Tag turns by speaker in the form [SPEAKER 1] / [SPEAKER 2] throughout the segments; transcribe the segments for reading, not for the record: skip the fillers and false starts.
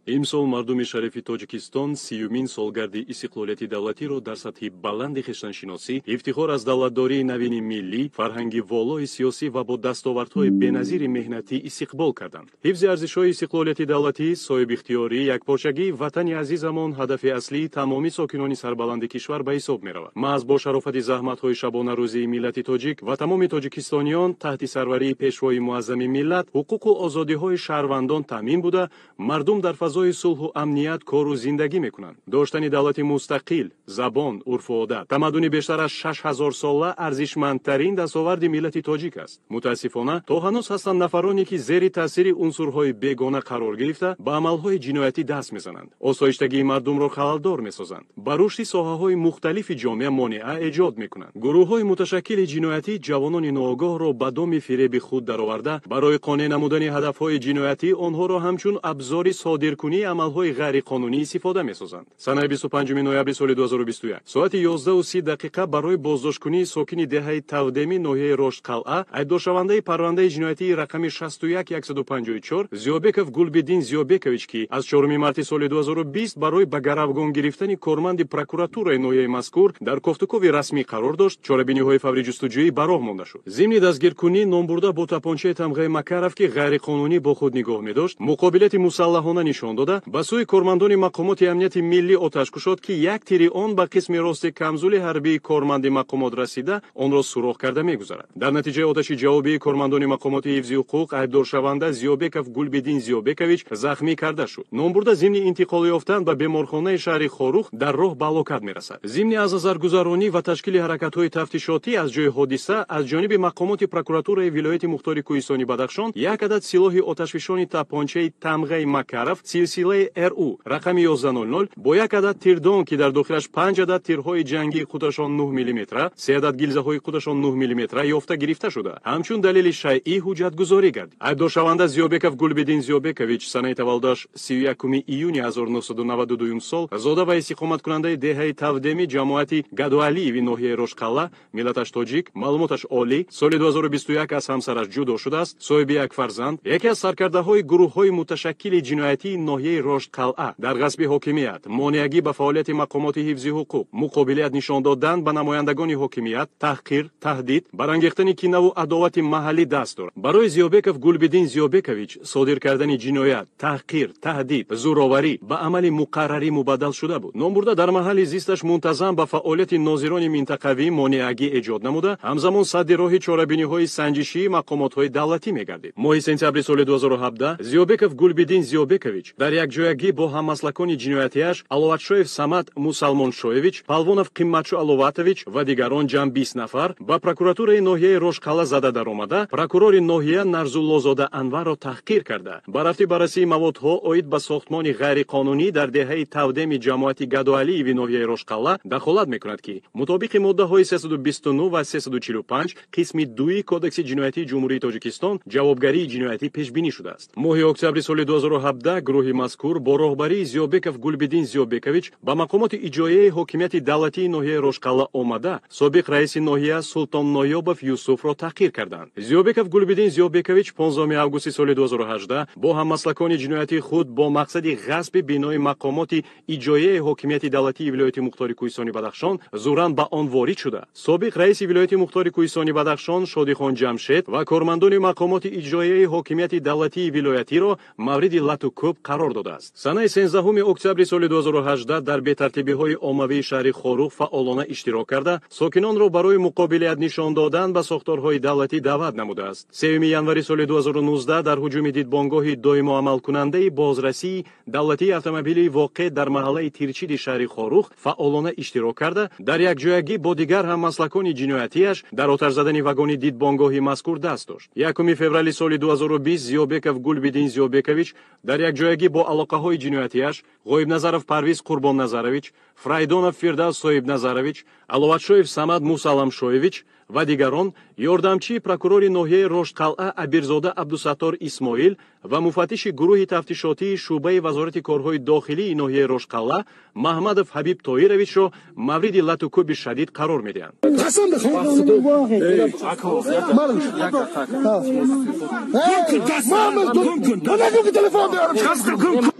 [SPEAKER 1] имсол мардуми шарифи Тоҷикистон 30-мин солгарди истиқлолияти давлатиро дар сатҳи баланди хештаншиносӣ, ифтихор аз давлатдории навини миллӣ, фарҳанги волои сиёсӣ ва бо дастовардҳои беназири меҳнатӣ истиқбол карданд. ҳифзи арзишҳои истиқлолияти давлатӣ, соҳибихтиёрӣ, якпорчагии ватани азизамон ҳадафи аслии тамоми сокинони сарбаланди кишвар ба ҳисоб меравад. маҳз бо шарофати заҳматҳои шабонарӯзии миллати тоҷик ва тамоми тоҷикистониён таҳти сарварии пешвои муаззами миллат ҳуқуқу озодиҳои шаҳрвандон таъмин буда, мардум дар фазои сулҳу амният кору зиндагӣ мекунанд. доштани давлати мустақил, забон, урфу одат, тамаддуни бештар аз 6000 сола арзишмандтарин дастоварди миллати тоҷик аст. мутаассифона то ҳанӯз ҳастанд нафароне ки зери таъсири унсурҳои бегона қарор гирифта ба амалҳои ҷиноятӣ даст мезананд, осоиштагии мардумро халалдор месозанд, ба рушди соҳаҳои мухталифи ҷомеа монеа эҷод мекунанд. гурӯҳҳои муташаккили ҷиноятӣ ҷавонони ноогоҳро ба доми фиреби худ дароварда, барои қонеъ намудани ҳадафҳои ҷиноятӣ онҳоро ҳамчун абзори содиркунии амалҳои ғайриқонунӣ истифода месозанд. санаи 25 ноябри соли 2021 соати 11:30 барои боздошткунии сокини деҳаи Тавдеми ноҳияи Рошдқалъа айбдоршавандаи парвандаи ҷиноятии рақами 61154 Зиёбеков Гулбидин Зиёбекович ки аз 4 марти соли 2020 барои ба гаравгон гирифтани корманди прокуратураи ноҳияи мазкур дар кофтукови расмӣ қарор дошт, чорабиниҳои фаври ҷустуҷӯӣ ба роҳ монда шуд. зимни дастгиркунӣ номбурда бо тапончаи Тамғаи Макаров ки ғайриқонунӣ бо худ нигоҳ медошт, муқобилияти мусаллаҳона нишон дода, ба сӯи кормандони мақомоти амнияти миллӣ оташ кушод ки як тири он ба қисми рости камзули ҳарбии корманди мақомот расида, онро суроғ карда мегузарад. дар натиҷаи оташи ҷавобии кормандони мақомоти ҳифзи ҳуқуқ айбдоршаванда Зиёбеков Гулбидин Зиёбекович захмӣ карда шуд. номбурда зимни интиқолӣ ёфтан ба беморхонаи шаҳри Хорух дар роҳ ба ҳалокат мерасад. зимни аз назаргузаронӣ ва ташкили ҳаракатҳои тафтишотӣ аз ҷои ҳодиса аз ҷониби мақомоти прокуратураи вилояти мухтори Кӯҳистони Бадахшон як адад силоҳи оташфишони тапончаи Тамғаи Макаров силсилаи РУ рақами 1100 бо як адад тирдон ки дар дохилаш 5 адад тирҳои ҷангии қуташон 9 мм, 3 адад гилзаҳои қуташон 9 мм ёфта гирифта шуда, ҳамчун далели шайъӣ ҳуҷҷатгузорӣ гардид. айбдоршаванда Зиёбеков Гулбидин Зиёбекович санаи таваллудаш 31 июни 1992 сол, зода ва истиқоматкунандаи деҳаи Тавдеми ҷамоати Гадуалиеви ноҳияи Рошдқалъа, миллаташ тоҷик, маълумоташ олӣ, соли 2021 аз ҳамсараш ҷудо шудааст, соҳиби як фарзанд, яке аз саркардаҳои гурӯҳҳои муташаккили ҷиноятии ноҳияи Рошдқалъа дар ғасби ҳокимият, монеагӣ ба фаъолияти мақомоти ҳифзи ҳуқуқ, муқобилият нишон додан ба намояндагони ҳокимият, таҳқир, таҳдид, барангехтани кинаву адовати маҳаллӣ даст дорад. барои Зиёбеков Гулбидин Зиёбекович содир кардани ҷиноят, таҳқир, таҳдид, зӯроварӣ ба амали муқаррарӣ мубаддал шуда буд. номбурда дар маҳалли зисташ мунтазам ба фаъолияти нозирони минтақавӣ монеагӣ эҷод намуда, ҳамзамон садди роҳи чорабиниҳои санҷишии мақомотҳои давлатӣ мегардид. моҳи сентябри соли 2017 Зиёбеков Гулбидин Зиёбекович дар якҷоягӣ бо ҳаммаслакони ҷиноятиаш Аловатшоев Самат Мусалмоншоевич, Палвонов Қимматшо Аловатович ва дигарон ҷамъ 20 нафар ба прокуратураи ноҳияи Рошдқалъа зада даромада, прокурори ноҳия Нарзуллозода Анварро таҳқир карда, ба рафти баррасии маводҳо оид ба сохтмони ғайриқонунӣ дар деҳаи Тавдеми ҷамоати Гадуалиеви ноҳияи Рошдқалъа дахолат мекунад ки мутобиқи моддаҳои 329 ва 345 қисми 2 кодекси ҷиноятии ҷумҳурии Тоҷикистон ҷавобгарии ҷиноятӣ пешбинӣ шудааст. моҳи октябри соли 2017 гурӯҳи мазкур бо роҳбарии Зиёбеков Гулбидин Зиёбекович ба мақомоти иҷроияи ҳокимияти давлатии ноҳияи Рошдқалъа омада, собиқ раиси ноҳия Султон Ноёбов Юсуфро таҳқир карданд. Зиёбеков Гулбидин Зиёбекович 15 августи соли 2018 бо ҳаммаслакони ҷиноятии худ бо мақсади ғасби бинои мақомоти иҷроияи ҳокимияти давлатии вилояти мухтори Кӯҳистони Бадахшон зӯран ба он ворид шуда, собиқ раиси вилояти мухтори Кӯҳистони Бадахшон Шодихон Ҷамшед ва кормандони мақомоти иҷроияи ҳокимияти давлатии вилоятиро мавриди лату кӯб қарор додааст. санаи 13 октябри соли 2018 дар бетартибиҳои оммавии шаҳри Хорух фаъолона иштирок карда, сокинонро барои муқобилият нишон додан ба сохторҳои давлатӣ даъват намудааст. 3 январи соли 2019 дар ҳуҷуми дидбонгоҳи доимоамалкунандаи бозрасии давлатии автомобилии воқеъ дар маҳаллаи Тирчиди шаҳри Хорух фаъолона иштирок карда, дар якҷоягӣ бо дигар ҳаммаслакони ҷиноятиаш дар оташ задани вагони дидбонгоҳи мазкур даст дошт. 1 феврали соли 2020 Зиёбеков Гулбидин Зиёбекович дар якҷоягӣ бо алоқаҳои ҷиноятиаш Ғоибназаров Парвиз Қурбонназарович, Фрайдонов Фирдавс Соҳибназарович, Аловатшоев Самад Мусалламшоевич ва дигарон ёрдамчии прокурори ноҳияи Рошдқалъа Абирзода Абдусаттор Исмоил ва муфаттиши гурӯҳи тафтишотии шӯъбаи вазорати корҳои дохилии ноҳияи Рошдқалъа Маҳмадов Ҳабиб Тоировичро мавриди лату кӯби шадид қарор медиҳанд.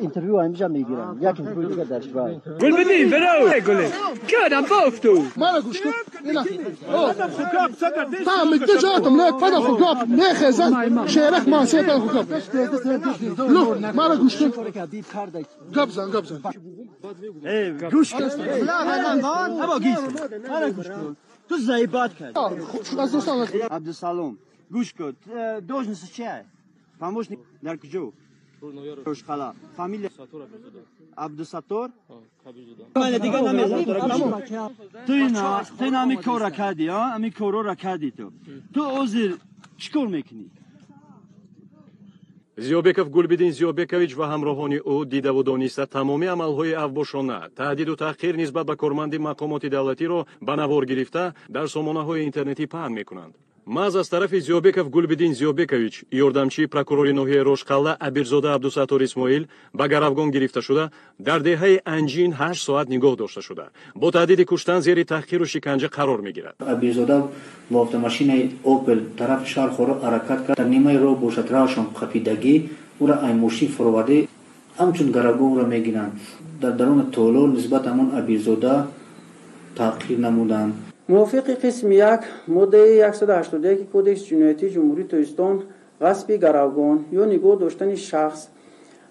[SPEAKER 2] اینترویو اینجا میگیرن، یک اینترویو دیگه در شورای.
[SPEAKER 3] گل بدین برو گل کردم بافتو
[SPEAKER 4] ما گوش کن تا میگه جاتم نه پدا خوب نه خزن شهرک ما سه پدا خوب لو ما گوش کن گبزن
[SPEAKER 2] گوش کن هوا گیس ما گوش کن تو زیبات کرد
[SPEAKER 4] از دوستان
[SPEAKER 2] عبدالسلام گوش کن دوجنس چیه فاموشنی در کجا روشخلا فامیل عبدالستار من دیگه نمیذارم تو نمی کار کردی ها امی کارو را کردی تو عذر چیکار میکنی
[SPEAKER 1] زیوبеков Гулбидин Зиёбекович ва ҳамроҳони ӯ дидаву дониста тамоми амалҳои авбошона, таҳдиду таҳқир нисбат ба корманди мақомоти давлатиро ба навор гирифта дар сомонаҳои интернетӣ паҳн мекунанд. Маъз аз тарафи Зиёбеков Гулбидин Зиёбекович, ёрдамчии прокурори ноҳияи Рошқалла Абирзода Абдусаттор Исмоил ба гаравгон гирифта шуда, дар деҳаи Анҷин 8 соат нигоҳ дошта шуда. Бо таҳдиди куштан зери таҳқиру шиканҷа қарор мегирад.
[SPEAKER 5] Абирзода бо автомашинаи Opel тарафи шаҳр хоро ҳаракат кард. Дар нимаи роҳ бошад раҳшон қапидагӣ, ура аймоши фуроварди ҳамчун гаравгон ура мегиранд. Дар даруни толор нисбат ҳамон Абирзода таҳқир намуданд.
[SPEAKER 6] موافق قسم 1 ماده 181 کدکس جنایتی جمهوری تویستان غصب گروگان یا نگاه داشتن شخص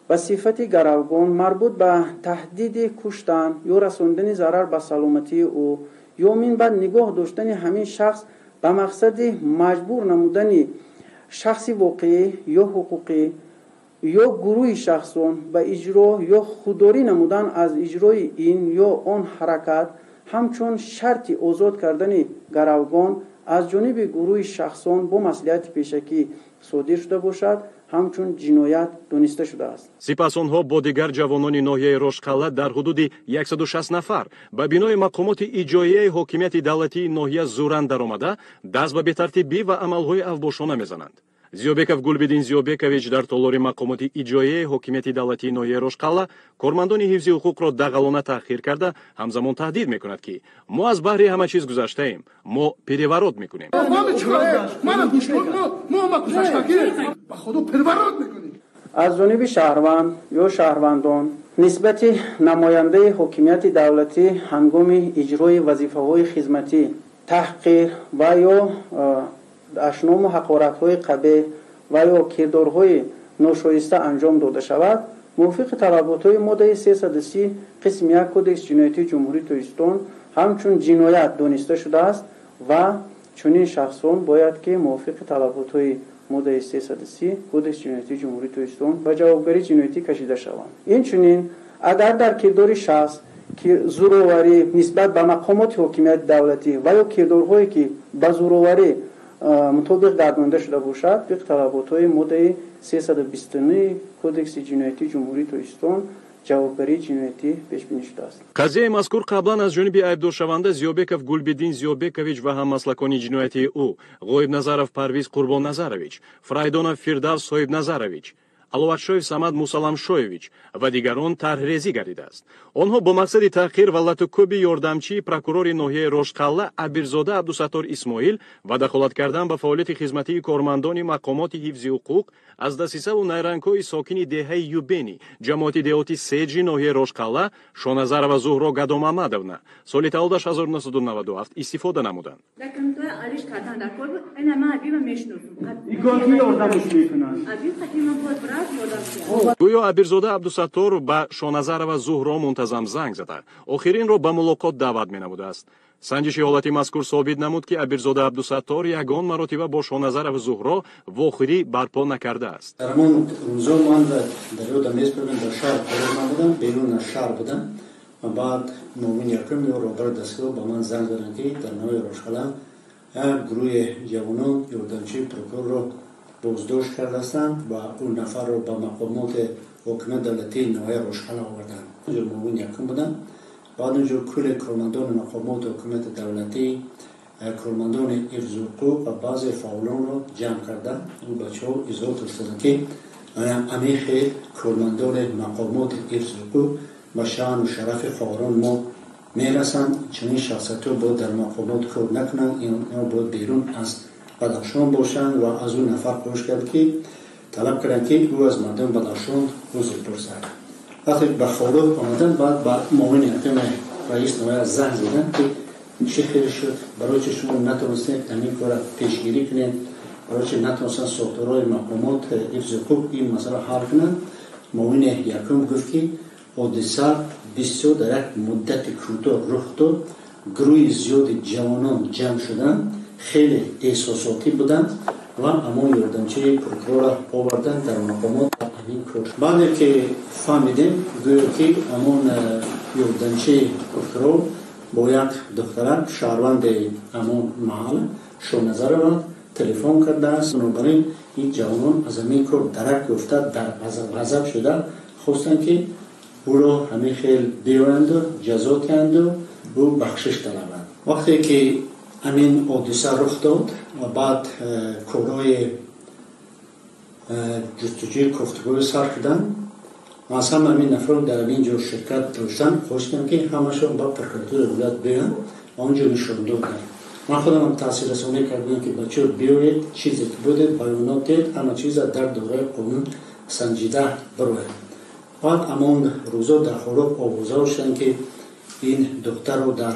[SPEAKER 6] به صفت گروگان مربوط به تهدید کشتن یا رساندن ضرر به سلامتی او یا من بعد نگاه داشتن همین شخص به مقصد مجبور نمودن شخصی واقعی یا حقوقی یا گروه شخصان به اجرا یا خودداری نمودن از اجرای این یا آن حرکت همچون شرط آزاد کردن گروگان از جانب گروه شخصان با مصلحت پیشکی صادر شده باشد همچون جنایت دانسته شده است.
[SPEAKER 1] سپس آنها با دیگر جوانان ناحیه رشقله در حدود 160 نفر به بنای مقامات اجرایی حاکمیت دولتی ناحیه زورند درآمده دست به بی‌ترتیبی و عملهای авбошона میزنند. Зиёбеков Гулбидин Зиёбекович дар толори мақомоти иҷроияи ҳокимияти давлатии ноҳияи Рошқалла кормандони ҳифзи ҳуқуқро дағалона таъхир карда ҳамзамон таҳдид мекунад ки мо аз баҳри ҳама чиз гузаштаем, мо переворот мекунем.
[SPEAKER 6] از جانب شهروند یا شهروندان نسبت نماینده حاکمیت دولتی هنگام اجرای وظیفه‌های خدمتی تحقیر و یا اشنام و حقارت‌های قبیح و یا کردارهای ناشایسته انجام داده شود موافق طلبات‌های ماده 330 قسم 1 کدکس جنایتی جمهوری تویستان همچون جنایت دانسته شده است و چنین شخصان باید که موافق طلبات‌های ماده 330 کدکس جنایتی جمهوری تویستان به جوابگری جنایتی کشیده شوند. این چنین اگر در کردار شخص که زورآوری نسبت به مقامات حاکمیت دولتی و یا کردارهایی که به زورآوری مطابق گردانده شده باشد به طلبات‌های ماده 329 کدکس جنایتی جمهوری تویستان جوابگری جنایتی پیش بینی شده است.
[SPEAKER 1] قضیه مذکور قبلا از جانب айбдоршаванда Зиёбеков Гулбидин Зиёбекович ва ҳаммаслакони ҷиноятии ӯ Ғоибназаров Парвиз Қурбонназарович, Фрайдонов Фирдавс Соҳибназарович, Аловатшоев Самад Мусалламшоевич ва дигарон тарҳрезӣ гардидааст. онҳо бо мақсади таъхир ва латукӯби ёрдамчии прокурори ноҳияи Рошқалла Абирзода Абдусаттор Исмоил ва дахолат кардан ба фаъолияти хизматии кормандони мақомоти ҳифзи ҳуқуқ аз дастисаву найрангҳои сокини деҳаи Юбени, ҷамоати деҳоти Седжи ноҳияи Рошқалла, Шоназарова Зуҳро Гадомаҳмадовна соли таваллудаш 1997 истифода намуданд. гӯё Абирзода Абдусаттор ба Шоназарова Зуҳро мунтазам занг зада охиринро ба мулоқот даъват менамудааст. санҷиши ҳолати мазкур собит намуд ки Абирзода Абдусаттор ягон маротиба бо Шоназаров Зуҳро вохӯрӣ барпо накардааст.
[SPEAKER 5] дар ҳамон рӯзо ман дар ёдам нест бирдам дар шаҳр қорор набудам, берун аз шаҳр будам ва баъд номин якум ё роҳбари дастгоҳ ба ман занг заданд ки дар ноҳияи Рошқалла як гурӯҳи ҷавонон ёрдамчии прокурорро боздошт кардастанд ва ӯ нафарро ба мақомоти ҳокимияти давлатии ноҳияи Рошқалла оварданд. ҷо номин якум будам. баъд инҷо кулли кормандони мақомоти ҳокимияти давлатӣ, кормандони ҳифзи ҳуқуқ ва баъзе фаъолонро ҷамъ карда ӯ бачаҳо изҳор карданд ки амихи кормандони мақомоти ҳифзи ҳуқуқ ба шаъну шарафи фаъолон мо мерасанд. чунин шахсиятҳо бояд дар мақомот кор накунанд, инҳо бояд берун аз Бадахшон бошанд ва аз ӯ нафар хоҳиш кард ки талаб карданд ки ӯ аз мардуми Бадахшон узр пурсад. وقتی به خورو آمدن بعد با معاون حکم رئیس نویر زنگ زدن که چه خیر شد، برای چه شما نتونستید همین کار پیشگیری کنید، برای چه نتونستن ساختارهای مقامات حفظ حقوق این مسئله حل کنند. معاون یکم گفت که حادثه بسیار در یک مدت کوتاه رخ داد، گروه زیاد جوانان جمع شدن، خیلی احساساتی بودند و اما یاردمچه پروکرور آوردن در مقامات همین کار. بعد که فهمیدیم گویا که اما یاردمچه پروکرور با یک دخترک شهروند اما محل شونظر را تلفن کرده است. بنابراین این جوانان از همین کار درک گفته در غضب شده خواستند که او را همین خیلی بیایند و جزا کنند و او بخشش طلبند. وقتی که همین حادثه رخ داد و بعد کارهای جستجوی گفتگو سر کردن و از همین نفران در اینجا شرکت داشتن خواستم که همشون با پروکراتور ولایت بیان و آنجا نشان دادن. من خودم هم تاثیر رسانی کردم که بچه بیایید چیزی که بوده بیانات دید همه چیز در دوره قانون سنجیده بروید. بعد امان روزا در خروب آوازه شدن که این دختر رو در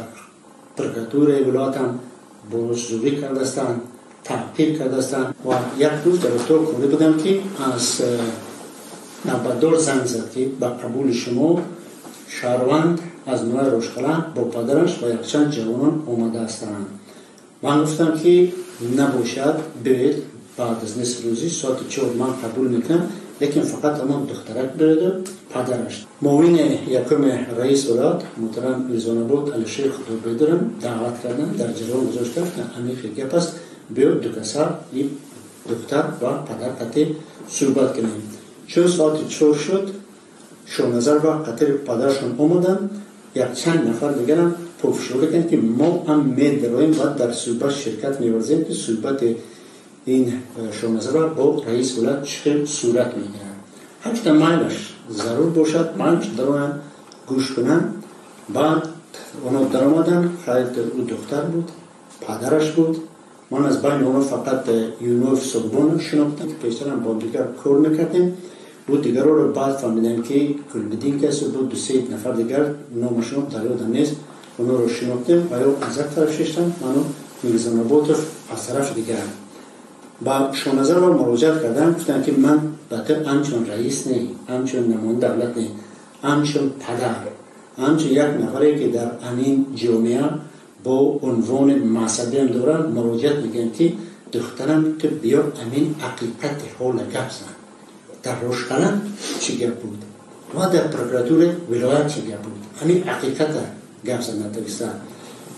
[SPEAKER 5] پروکراتور ولایت هم بازجویی کرده استند، تحقیر کرده استند و یک روز در اتاق خونه بودم که از نوبتدار زنگ زد که با قبول شما شهروند از نوع روشکلان با پدرش و یک چند جوانان آمده هستند. من گفتم که نباشد بیاید بعد از نصف روزی ساعت 4 من قبول میکنم، لیکن فقط اما دخترک برید و پدرش. معاون یکم رئیس ولایت محترم میرزان‌آباد علی شیخ خدابیدرم دعوت کردن، در جریان گذاشتن که همین گپ است بیاید دو کسا این دختر و پدر قطع صحبت کنیم. چون ساعت 4 شد شونظر و قطع پدرشون آمدن، یک چند نفر دیگرم پفشو بکن که ما هم میدرویم و در صحبت شرکت میورزیم که صحبت این شونظر با رئیس ولایت چه صورت میگیرن. هرچه مایلش ضرور باشد مایلش درون گوش کنن. بعد اونا در آمدن، خیلی او دختر بود، پدرش بود. من از بین اونا فقط یونوف صبحون شناختم که پیشترم با دیگر کار میکردیم. بود دیگر رو بعد فهمیدم که کلبدین کسی بود، 2-3 نفر دیگر نامشون در یادم نیست، اونا رو شناختیم و یا از یک طرف ششتم منو میرزان‌آباد از طرف دیگر. با شونظر رو مراجعت کردم، گفتن که من بطر همچون رئیس نی، همچون نماینده دولت نی، همچون پدر، همچون یک نفری که در همین جامعه با عنوان مذهبی هم دارن مراجعت میگن که دخترم که بیا همین حقیقت حال گپ زن. در روشکلان چی گپ بود و در پروکراتور ولایت چی گپ بود، همین حقیقت گپ زن نتویسته.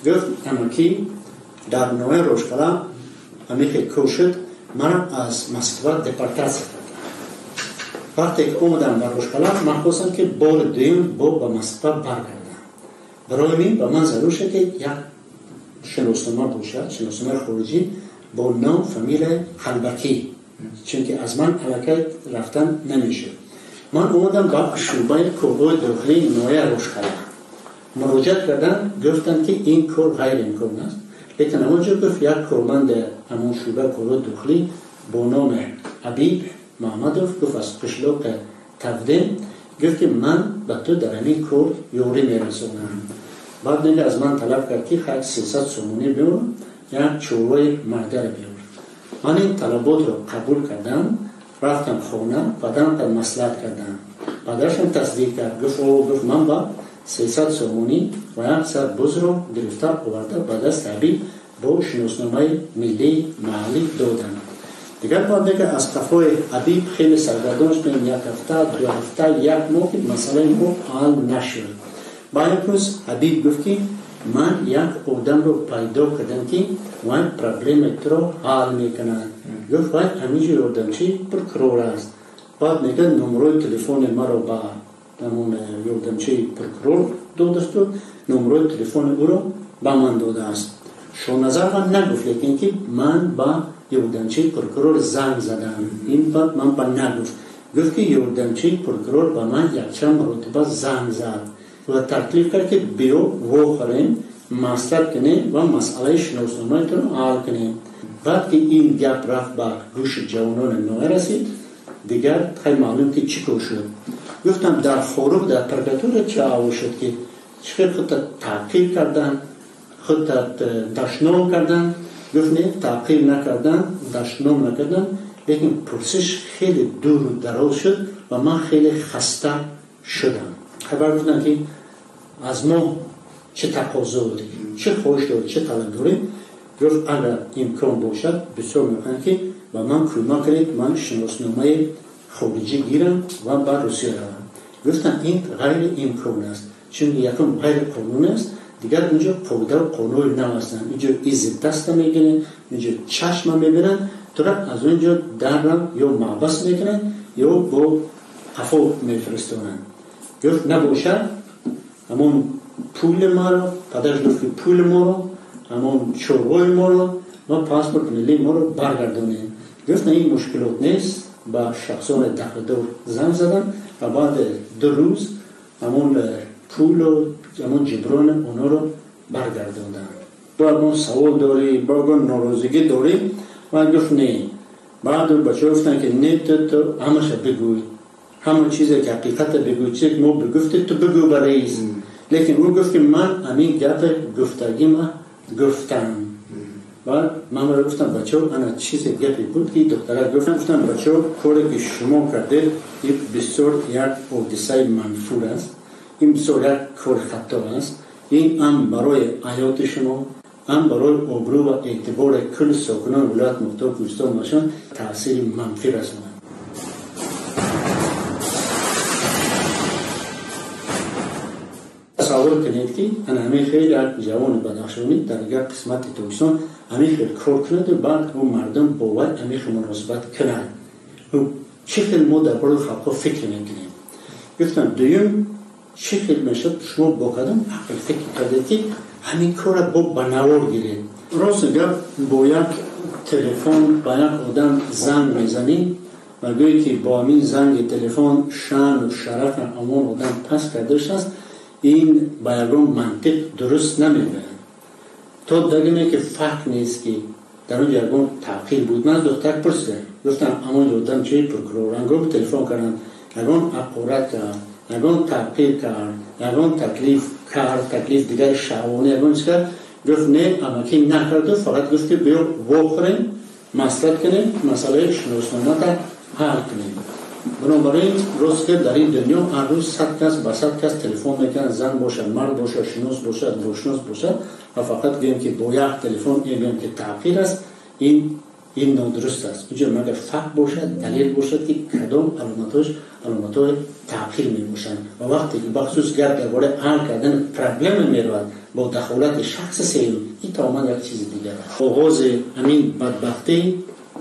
[SPEAKER 5] گفت اما که در نوع روشکلان همین که کوشد من از مسکو دپارتاسیون کردم. وقتی که اومدم در روشکلان من خواستم که بار دوم با مسکو برگردم. برای من به من ضرور شد که یک شناسنامه باشد، شناسنامه خارجی با نام فامیل خلبکی، چون که از من حرکت رفتن نمیشه. من اومدم با شعبه کارهای داخلی نوع روشکلان مراجعت کردم، گفتن که این کار غیر امکان است. لیکن همونجا گفت یک کارمند همون شعبه کارهای داخلی با نام حبیب محمدوف گفت از قشلاق تقدیم، گفت که من به تو در این کار یاری میرسونم. بعد دیگه از من طلب کرد که خیلی 300 سومونی بیار، یک چوبای مرده رو بیار. من این طلبات رو قبول کردم، رفتم خونه، پدرم که مصلحت کردم. پدرشم تصدیق کرد، گفت من با 300 سومونی و یک سر بز رو گرفته آورده به دست حبیب با شناسنامه ملی محلی دادن. دیگر بعد دیگه از قفای حبیب خیلی سرگردان شدیم، 1 هفته 2 هفته 1 ماه که مسئله ما حل نشد. بعد روز حبیب گفت که من یک آدم رو پیدا کردم که وای پرابلم رو حل میکنن. گفت وای همینجور یاردمچی پروکرور است. بعد میگه نمره تلفن ما رو با همون یاردمچی پروکرور داده و نمره تلفن او رو با من داده است. شونظر من نگفت، لیکن که من با یاردمچی پروکرور زنگ زدم. این بعد من با نگفت، گفت که یاردمچی پروکرور با من یک چند مرتبه زنگ زد و تکلیف کرد که بیا وخوریم مصرف کنیم و مسئله شناسنامه رو حل کنیم. بعد که این گپ رفت با گوش جوانان نوع رسید، دیگر خیلی معلوم که چی کار شد. گفتم در خارج در پرکاتور چه آوازه شد که چه خود تعقیب کردن، خود دشنام کردن. گفت نه تعقیب نکردن، دشنام نکردن، لیکن پرسش خیلی دور و دراز شد و من خیلی خسته شدم. خبر گفتن که از ما چه تقاضا داریم، چه خواهش داریم، چه طلب داریم. گفت اگر امکان باشد بسیار میخواهم که با من کمک کنید، من شناسنامه خارجی گیرم و بر روسیه روم. گفتم این غیر امکان است، چون یکم غیر قانون است. دیگر اونجا پودر قانون نمیستن، اینجا ایزی دست میگیرن، اینجا چشم میبینن، تو را از اونجا درم یا محبس میکنن یا با قفا میفرستونن. گفت نباشد همون پول ما رو، پدرش گفت که پول ما رو، همون شورای ما رو و پاسپورت ملی ما رو برگردونه. گفت این مشکلات نیست. با شخصان دخلدار زنگ زدن و بعد 2 روز همون پول و همون جبران اونا رو برگردوندن. با ما سوال داری، با ناراضگی داری. و گفت نه. بعد بچه گفتن که نه تو همش بگوی، همون چیزی که حقیقت بگوی، چیزی که ما بگفتی تو بگو به رئیس. لیکن او گفت که من همین گپ گفتگی ما گفتم. بعد من را گفتم بچه انا چیز گپی بود که دختره گفتم بچه کاری که شما کرده این بسیار یک حادثه منفور است، این بسیار یک کار خطا است. این هم برای حیات شما، هم برای آبرو و اعتبار کل ساکنان ولایت مختار کوهستان باشند تاثیر منفی رساند. تصور کنید که همین خیلی جوان بدخشانی در یک قسمت تویستان همین خیلی کار کنند و بعد اون مردم باید همین خیلی مناسبت کنند. چه خیلی ما در باره خلقا فکر میکنیم. گفتم دویم چه خیلی میشد شما با کدام عقل فکر کردید که همین کار با بنوار گیرید. راست گفت با یک تلفن با یک آدم زنگ میزنیم و گویی که با همین زنگ تلفن شان و شرف امان آدم پس کردش است. این با یکم منطق درست نمیده. تو دلیلی که فرق نیست که در اون یکم تعقیل بود. من دختر پرسیدم گفتم اما آدم چه پروکرور انگار تلفن کردن، یکم اقارت کرد، یکم تعقیل کرد، یکم تکلیف کرد، تکلیف دیگر شعبانه یکم چیز کرد. گفت نه اما که نکرده، فقط گفت که بیا واخرین مسئلت کنیم، مسئله شناسنامه تا حل کنیم. بنابراین روز که در این دنیا هر روز 100 کس با 100 کس تلفن میکنن، زن باشد، مرد باشد، شناس باشد، روشناس باشد و فقط گویم که با یک تلفن میگیم که تعقیل است. این نادرست است. اینجا مگر فقط باشد، دلیل باشد که کدام علامت‌های تعقیل میباشند و وقتی که بخصوص گرد درباره حل کردن پرابلم میرود با دخالت شخص سوم، این تماما یک چیز دیگر است. آغاز همین بدبختی،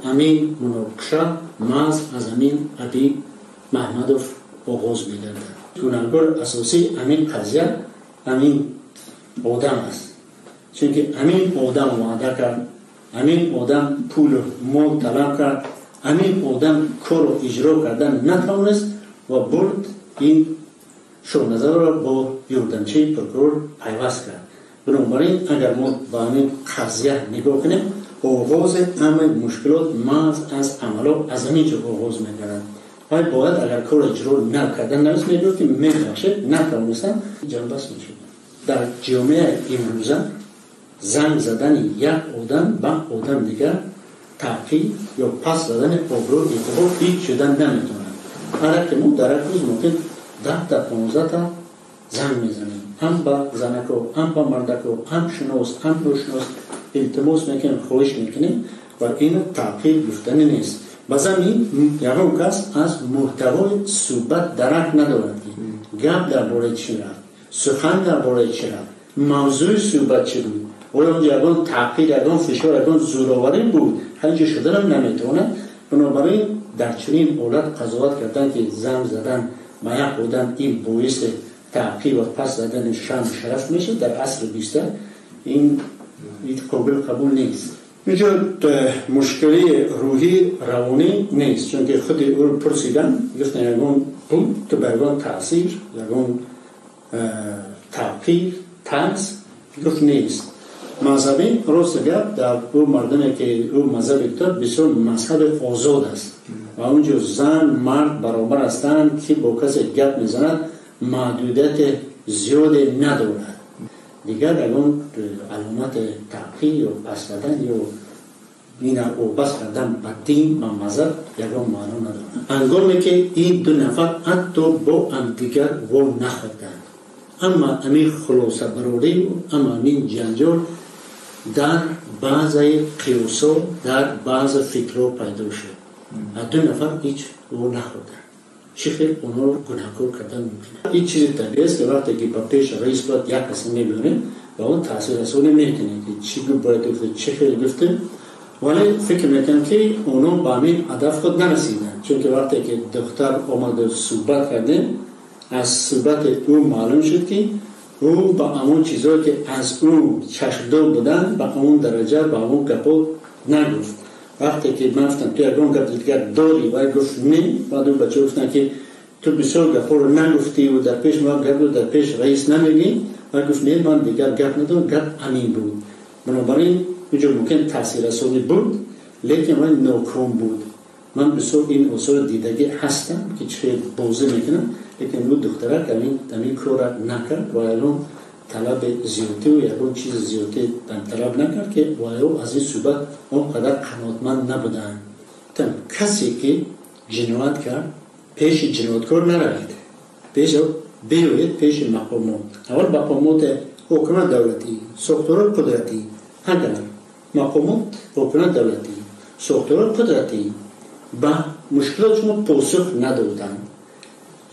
[SPEAKER 5] همین مناقشه محض از همین ابی محمدوف آغاز می‌گردد. گناهکار اساسی همین قضیه همین آدم است. چون که همین آدم وعده کرد، همین آدم پول و مال طلب کرد، همین آدم کار و اجرا کردن نتوانست و برد این شورنظر را با یاردمچی پروکرور پیوست کرد. بنابراین اگر ما با همین قضیه نگاه کنیم، آغاز همه مشکلات محض از عملات از همینجا آغاز می‌گردد. ولی باید اگر کار اجرا نکردن نویس میگوید که می‌بخشید نتوانستن جنبش می‌شود. در جامعه امروزه زنگ زدن یک آدم به آدم دیگر تعقیب یا پس زدن آبرو اعتبار هیچ شدن نمیتونن. هر که ما در یک روز ممکن 10 تا 15 تا زنگ میزنیم، هم با زنکو، هم با مردکو، هم شناس، هم ناشناس التماس میکنیم، خواهش میکنیم و این تعقیب گفتنی نیست. بازم یکم کس از محتوای صحبت درک ندارد که گپ درباره چی رفت، سخن درباره چی رفت، موضوع صحبت چی بود. آیا اونجا یکم تعقیب، یکم فشار، یکم زوراوری بود، هیچ شدن هم نمیتونه. بنابراین در چنین حالت قضاوت کردن که زنگ زدن با یک آدم این باعث تعقیب و پس زدن شان شرف میشه در عصر بیشتر، این قابل قبول نیست. اینجا مشکلی روحی روانی نیست، چون که خود او رو پرسیدن گفتن یکم بود تو برگان تاثیر، یکم تعقیب تنس، گفت نیست. مذهبی راست گفت در او مردمی که او مذهب داد بسیار مذهب آزاد است و اونجا زن مرد برابر هستند که با کسی گپ میزند محدودیت زیاد ندارد. دیگر اون علامت تحقیر یا بس کردن یا این او بس کردن به دین و مذهب یکم معنا ندارد. انگامی که این دو نفر حتی با هم دیگر و نخوردند، اما همین خلاصه براری و اما این جنجال در بعض قیاسا در بعض فکرها پیدا شد. دو نفر هیچ و نخوردند. چه خیلی اونا رو گناهکار کردن ممکنه. این چیز طبیعی است که وقتی که با پیش رئیس باید یک کسی میبینه و اون تاثیر رسانی میکنه که چی باید گفته چه خیلی گفته، ولی فکر میکنم که اونا با همین هدف خود نرسیدن، چون که وقتی که دختر آمد صحبت کرده از صحبت او معلوم شد که او با همون چیزایی که از او چشمدار بودن با اون درجه با اون گپا نگفت. وقتی که من گفتم تو اون گپ دیگر داری و گفت نه، بعد اون بچه گفتن که تو بسیار گپا رو نگفتی و در پیش ما گپ رو در پیش رئیس نمیگی و گفت نه من دیگر گپ ندارم، گپ همین بود. بنابراین اونجا ممکن تاثیر رسانی بود لیکن من ناکام بود. من بسیار این اصول دیدگی هستم که چه بازه میکنم، لیکن اون دختره که همین کار نکرد و الان طلب زیادی و یکون چیز زیادی طلب نکرد که و از این صحبت اونقدر قناعتمند نبودن. تم کسی که جنایت کرد پیش جنایتکار نروید، بیاید پیش مقامات. اول مقامات حکومت دولتی، ساختار قدرتی، اگر مقامات حکومت دولتی، ساختار قدرتی با مشکلات شما پاسخ ندادن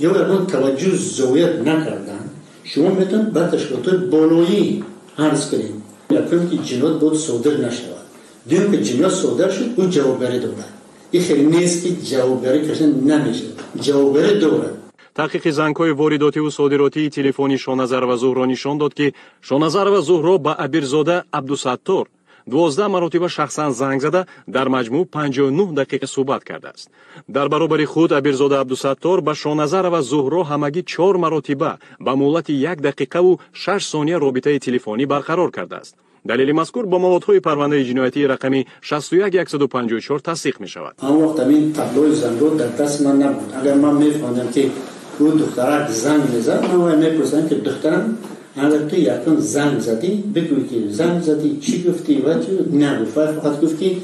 [SPEAKER 5] یا اون توجه زاویه نکردن، شما میتون به تشکیلات بالایی عرض کنید یکم که جنایت بود صادر نشود. دیدم که جنایت صادر شد او جوابگری دارد. این خیلی نیست که جوابگری کشن نمیشه، جوابگری دارد.
[SPEAKER 1] تحقیق زنگ‌های وارداتی و صادراتی تلفنی شانازر و زهرا نشان داد که شانازر و زهرا با ابیرزاده عبدالستار 12 مرتبه شخصا زنگ زده در مجموع 59 دقیقه صحبت کرده است. در برابر خود ابیرزاده عبدالستار با شانازر و زهرا همگی 4 مرتبه با مهلت 1 دقیقه و 6 ثانیه رابطه تلفنی برقرار کرده است. دلیل مذکور با موادهای پرونده جنایتی رقمی 61154 تصدیق می شود.
[SPEAKER 5] آن وقت این تابلوی زنگ در دست من نبود. اگر من می‌فهمیدم که او دخترک زنگ میزد، من میپرسیدم که دخترم اگر تو یکم زنگ زدی بگوی که زنگ زدی چی گفتی و چی نگفت، فقط گفت که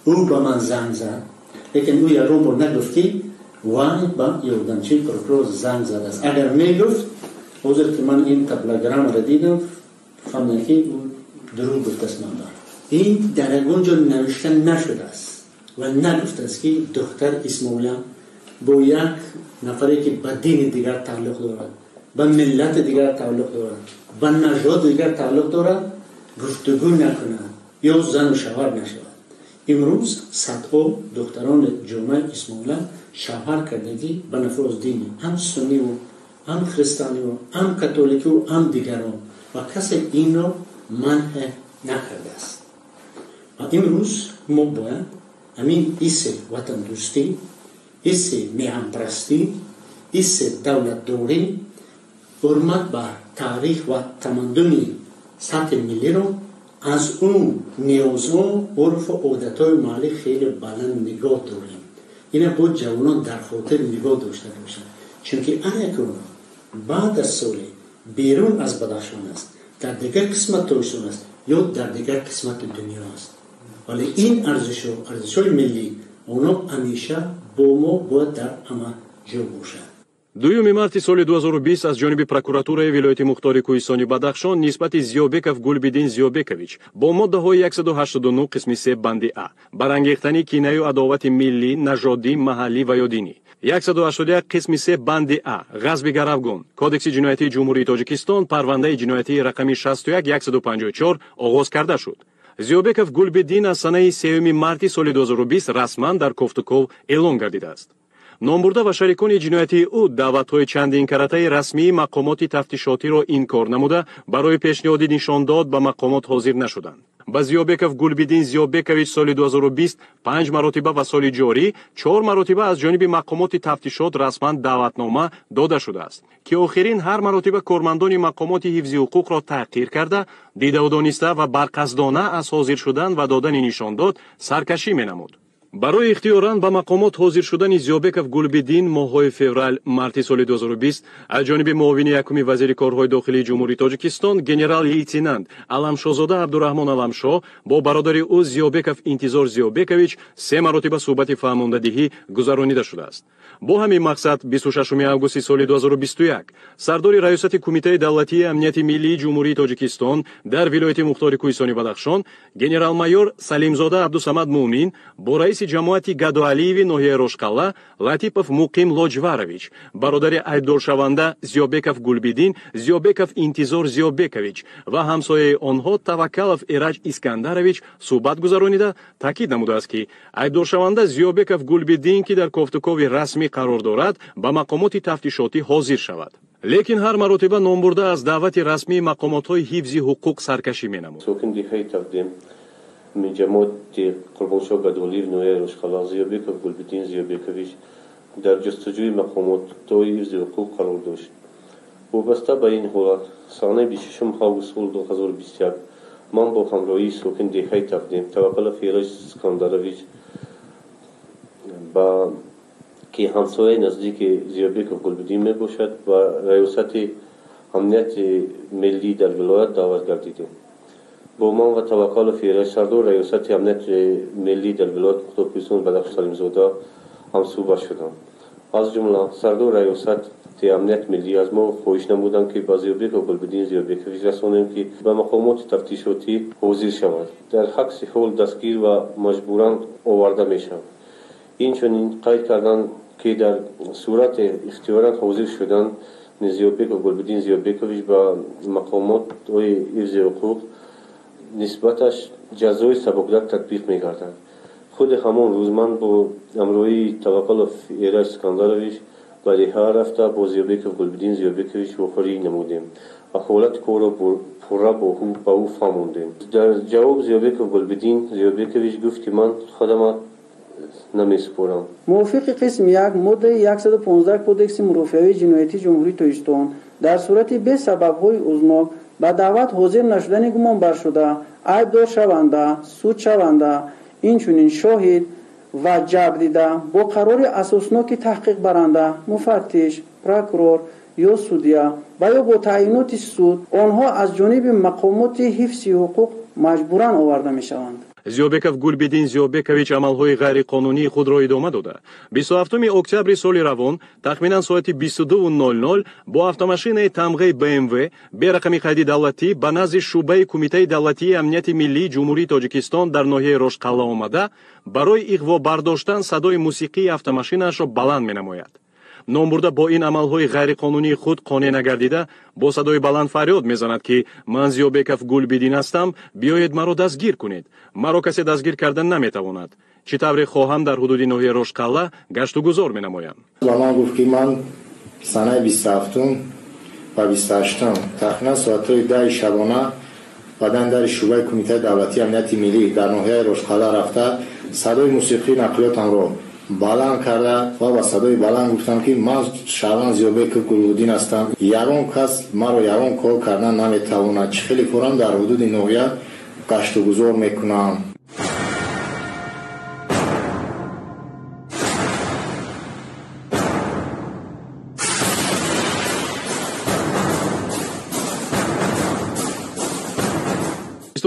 [SPEAKER 5] او با من زنگ زد، لیکن او یکم با نگفت که وای با یودنچی پروکرور زنگ زده است. اگر میگفت حضور که من این تبلگرام را دیدم فهمیدم که او دروغ گفته است. من این در اونجا نوشته نشده است و نگفته است که دختر اسماعیل با یک نفری که به دین دیگر تعلق دارد، به ملت دیگر تعلق دارد، به نژاد دیگر تعلق دارد گفتگو نکند یا زن و شوهر نشود. امروز صدها دختران جامعه اسماعیل شوهر کردگی به نفوذ دینی، هم سنی و هم خریستانی و هم کاتولیکی و هم دیگران و کسی این را منع نکرده است. و امروز ما باید همین ایسه وطن دوستی، ایسه میهن پرستی، ایسه دولت داری، حرمت بر تاریخ و تمدن سطح ملی رو از اون نیازها عرف و عادتهای محلی خیلی بلند نگاه داریم. اینا بود جوانان در خاطر نگاه داشته باشند، چون که اگر بعد از سال بیرون از بدخشان است، در دیگر قسمت تاجستان است یا در دیگر قسمت دنیا است، ولی این ارزش‌های ملی اونا همیشه با ما باید در همه جا باشد.
[SPEAKER 1] دوم марти соли 2020 аз ҷониби прокуратураи вилояти мухтори кӯҳистони Бадахшон нисбати Зиёбеков Гулбидин Зиёбекович бо моддаҳои 189 қисми 3 банди А барангехтани кинаю адовати миллӣ, нажодӣ, маҳаллӣ ва ё динӣ, 181 қисми 3 банди А ғазби гаравгон Кодекси ҷиноятии ҷумҳурии Тоҷикистон парвандаи ҷиноятии рақами 61154 оғоз карда шуд. Зиёбеков Гулбидин аз санаи 3 марти соли 2020 расман дар Кофтуков эълон гардидааст. Номбурда ва шарикони ҷиноятии ӯ даъватҳои чандин каратаи расмии мақомоти тафтишотиро инкор намуда барои пешниҳоди нишондод ба мақомот ҳозир нашуданд. ба Зиёбеков Гулбидин Зиёбекович соли 2020 5 маротиба ва соли ҷорӣ 4 маротиба аз ҷониби мақомоти тафтишот расман даъватнома дода шудааст ки охирин ҳар маротиба кормандони мақомоти ҳифзи ҳуқуқро таҳқир карда, дидаву дониста ва барқасдона аз ҳозир шудан ва додани нишондод саркашӣ менамуд. برای اختیاران به مقامات حاضر شدن زیابکов گلبدین ماه‌های فوریه مارت سال 2020 از جانب معاون یکم وزیر کارهای داخلی جمهوری تاجیکستان گنرال لیتنانت علمشاهزاده عبدالرحمن علمشاه با برادر او زیابکov انتظار زیابکویچ 3 مرتبه صحبت فهماندهی گذرانیده شده است. با همین مقصد 26 آگوست سال 2021 سردار ریاست کمیته دولتی امنیت ملی جمهوری تاجیکستان در ولایت مختار کوهستانی بدخشان گنرال مایور سلیمزاده عبدالصمد مومین با رئیس جماعت گدوعلیوی ناحیه روشقلا لطیپов مقیم لاجورویچ برادر ایبدارشونده زیابکov گلبدین زیابکov انتظار زیابکویچ و همسایه آنها توکلов ایرج اسکندرویچ صحبت گذرانیده تاکید نموده است که ایبدارشونده زیابکov گلبدین که در کوفتکوی رسمی قرار دارد به مقامات تفتیشاتی حاضر شود. لیکن هر مرتبه نام برده از دعوت رسمی مقامات‌های حفظ حقوق سرکشی می‌نمود.
[SPEAKER 7] من جماعت قربانشاه گدوعلیو ناحیه روشقلا زیابکov گلبدین زیابکویچ در جستجوی مقامات حفظ حقوق قرار داشت. وابسته به این حالت سانه 26 آگوست سال 2021 من با همراهی ساکن دهه تقدیم توکلов ایرج اسکندرویچ با که همسایه نزدیک زیابکov گلبدین می باشد و ریاست امنیت ملی در ولایت دعوت گردیدیم. با من و توکلов ایرج سردار ریاست امنیت ملی در ولایت مختار کوهستان بدخشان سلیمزاده هم صحبت شدم. از جمله سردار ریاست امنیت ملی از ما خواهش نمودند که با زیابکov گلبدین زیابکویچ رسانیم که به مقامات تفتیشاتی حاضر شود. در حق حال دستگیر و مجبوراً آورده می شود. اینچنین قید کردند که در صورت اختیارات حاضر شدن زیابکov گلبدین زیابکویچ با مقامات حفظ حقوق نسبتش جزای سبکتر تطبیق می‌گردد. خود همان روز من با همراهی توکلов ایرج اسکندرویچ به دهه رفته با زیابکov گلبدین زیابکویچ واخوری نمودیم و حالت کار را پورا با او فهماندیم. در جواب زیابکov گلبدین زیابکویچ گفت که من خودم نمی‌سپارم.
[SPEAKER 6] موافق قسم 1 ماده 115 کودکس مرافعه جنایتی جمهوری تاجیکستان در صورت به سبب‌های عظمای با دعوت حاضر نشدن گمان بر شده ایبدار شونده سود شونده اینچنین شاهد و جبر دیده با قرار اساسناک تحقیق برنده مفتش پروکورور یا سودیا و یا با تعیینات سود آنها از جانب مقامات حفظ حقوق مجبوراً آورده می شوند.
[SPEAKER 1] زیابکov گلبدین زیابکویچ عملهای غیر قانونی خود را ادامه داده. 27 اکتبر سال روان تخمینا ساعت 22:00 با автомашина تمغه BMW به رقم قیدی دولتی به نزد شعبه کمیته دولتی امنیت ملی جمهوری تاجیکستان در ناحیه روشقلا آمده برای اغوا برداشتن صدای موسیقی автомашинаш را بلند می‌نماید. نامبرده با این عملهای غیرقانونی خود قانع نگردیده با صدای بلند فریاد میزند که من زیابکov گلبدین هستم بیایید مرا دستگیر کنید. مرا کسی دستگیر کردن نمیتواند. چطور خواهم در حدود ناحیه روشقلا گشت و گذار مینمایم.
[SPEAKER 8] با من گفت که من سنه 27 و 28 تقریبا ساعت 10 شبانه بدن در شعبه کمیته دولتی امنیت ملی در ناحیه روشقلا رفته صدای موسیقی نقلیاتم را بلند کرده و با صدای بلند گفتم که من شهروند زیابکov گلبدین هستم. یاران کس مرا یاران کار کردن نمیتواند. خیلی کارم در حدود ناحیه گشت و گذار میکنم.